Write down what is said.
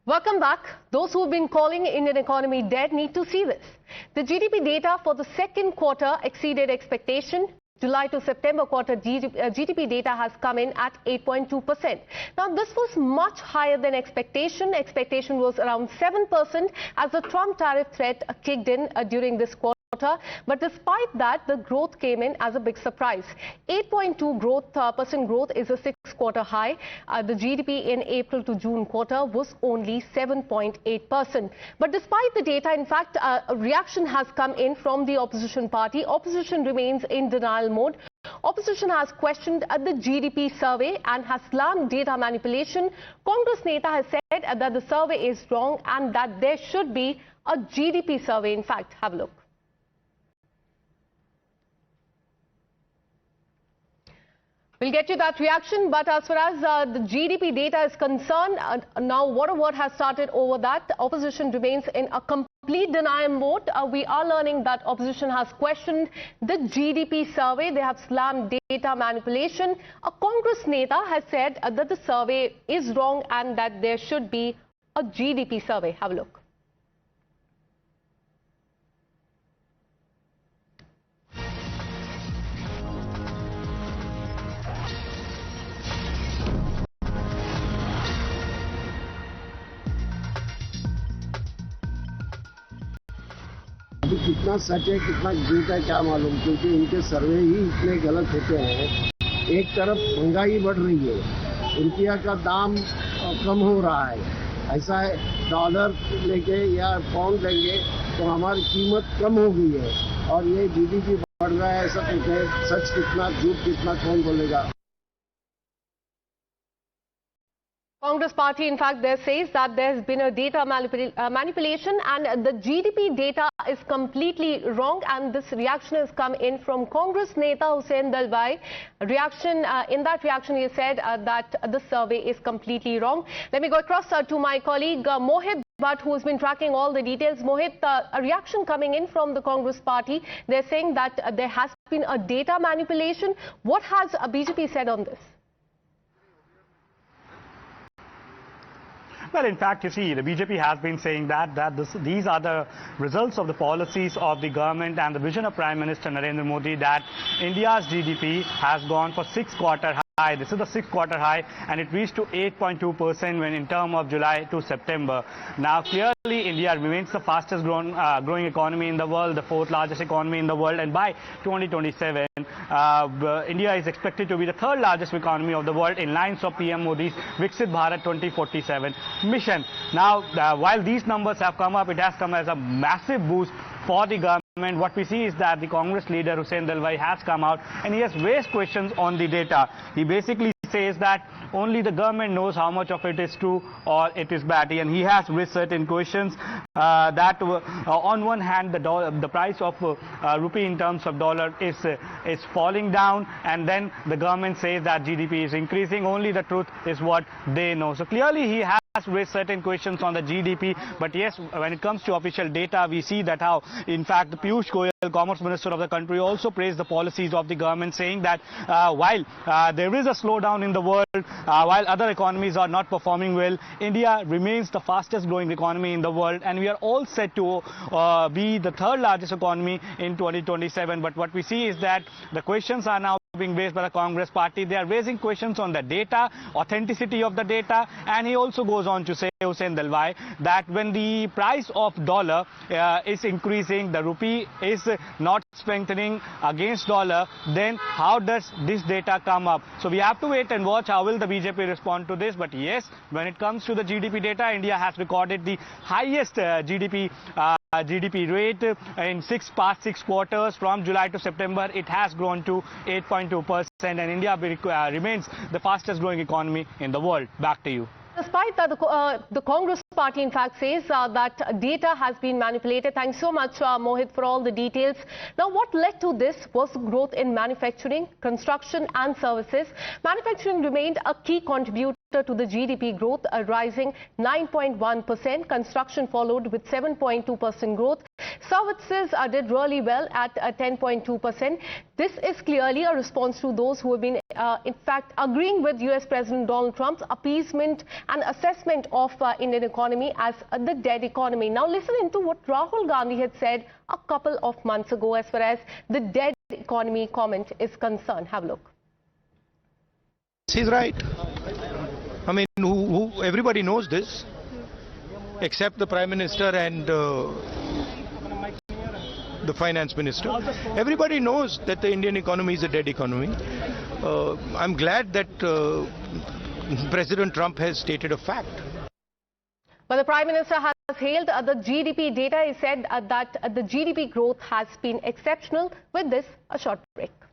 Welcome back. Those who have been calling Indian economy dead need to see this. The GDP data for the second quarter exceeded expectation. July to September quarter GDP data has come in at 8.2%. Now, this was much higher than expectation. Expectation was around 7% as the Trump tariff threat kicked in during this quarter. But despite that, the growth came in as a big surprise. 8.2% growth is a six-quarter high. The GDP in April to June quarter was only 7.8%. But despite the data, in fact, a reaction has come in from the opposition party. Opposition remains in denial mode. Opposition has questioned the GDP survey and has slammed data manipulation. Congress Neta has said that the survey is wrong and that there should be a GDP survey. In fact, have a look. We'll get you that reaction, but as far as the GDP data is concerned, now what a word has started over that. The opposition remains in a complete denial mode. We are learning that opposition has questioned the GDP survey. They have slammed data manipulation. A Congress Neta has said that the survey is wrong and that there should be a GDP survey. Have a look. कितना सच है कितना झूठ है क्या मालूम, क्योंकि इनके सर्वे ही इतने गलत होते हैं। एक तरफ महंगाई बढ़ रही है, रुपया का दाम कम हो रहा है, ऐसा है डॉलर लेके या पाउंड लेंगे तो हमारी कीमत कम हो गई है और ये जीडीपी बढ़ रहा है। ऐसा कुछ है, सच कितना झूठ कितना कौन बोलेगा। Congress party, in fact, there says that there has been a data manipulation and the GDP data is completely wrong, and this reaction has come in from Congress Neta Hussain Dalwai. In that reaction, he said that the survey is completely wrong. Let me go across to my colleague Mohit, who has been tracking all the details. Mohit, a reaction coming in from the Congress party. They're saying that there has been a data manipulation. What has BJP said on this? Well, in fact, you see, the BJP has been saying that these are the results of the policies of the government and the vision of Prime Minister Narendra Modi, that India's GDP has gone for six-quarter high. This is the six-quarter high, and it reached to 8.2% when in terms of July to September. Now, clearly, India remains the fastest growing economy in the world, the fourth largest economy in the world, and by 2027, India is expected to be the third largest economy of the world in lines of PM Modi's Viksit Bharat 2047 mission. Now, while these numbers have come up, it has come as a massive boost for the government. What we see is that the Congress leader Hussain Dalwai has come out and he has raised questions on the data. He basically says that only the government knows how much of it is true or it is bad, and he has raised certain questions that on one hand the price of rupee in terms of dollar is falling down, and then the government says that GDP is increasing. Only the truth is what they know. So clearly he has raised certain questions on the GDP, but yes, when it comes to official data, we see that how, in fact, the Piyush Goyal, Commerce Minister of the country, also praised the policies of the government, saying that while there is a slowdown in the world, while other economies are not performing well, India remains the fastest growing economy in the world, and we are all set to be the third largest economy in 2027. But what we see is that the questions are now being raised by the Congress party. They are raising questions on the data, authenticity of the data, and he also goes on to say, Hussain Dalwai, that when the price of dollar is increasing, the rupee is not strengthening against dollar, then how does this data come up? So we have to wait and watch how will the BJP respond to this. But yes, when it comes to the GDP data, India has recorded the highest GDP rate in past six quarters. From July to September, it has grown to 8.2%, and India remains the fastest growing economy in the world. Back to you. Despite that, the Congress party, in fact, says that data has been manipulated. Thanks so much, Mohit, for all the details. Now, what led to this was growth in manufacturing, construction and services. Manufacturing remained a key contributor to the GDP growth, rising 9.1%. Construction followed with 7.2% growth. Services did really well at 10.2%. This is clearly a response to those who have been, in fact, agreeing with US President Donald Trump's appeasement and assessment of Indian economy as the dead economy. Now listen into what Rahul Gandhi had said a couple of months ago as far as the dead economy comment is concerned. Have a look. He's right. I mean, everybody knows this, except the Prime Minister and the Finance Minister. Everybody knows that the Indian economy is a dead economy. I'm glad that President Trump has stated a fact. But the Prime Minister has hailed the GDP data. He said that the GDP growth has been exceptional. With this, a short break.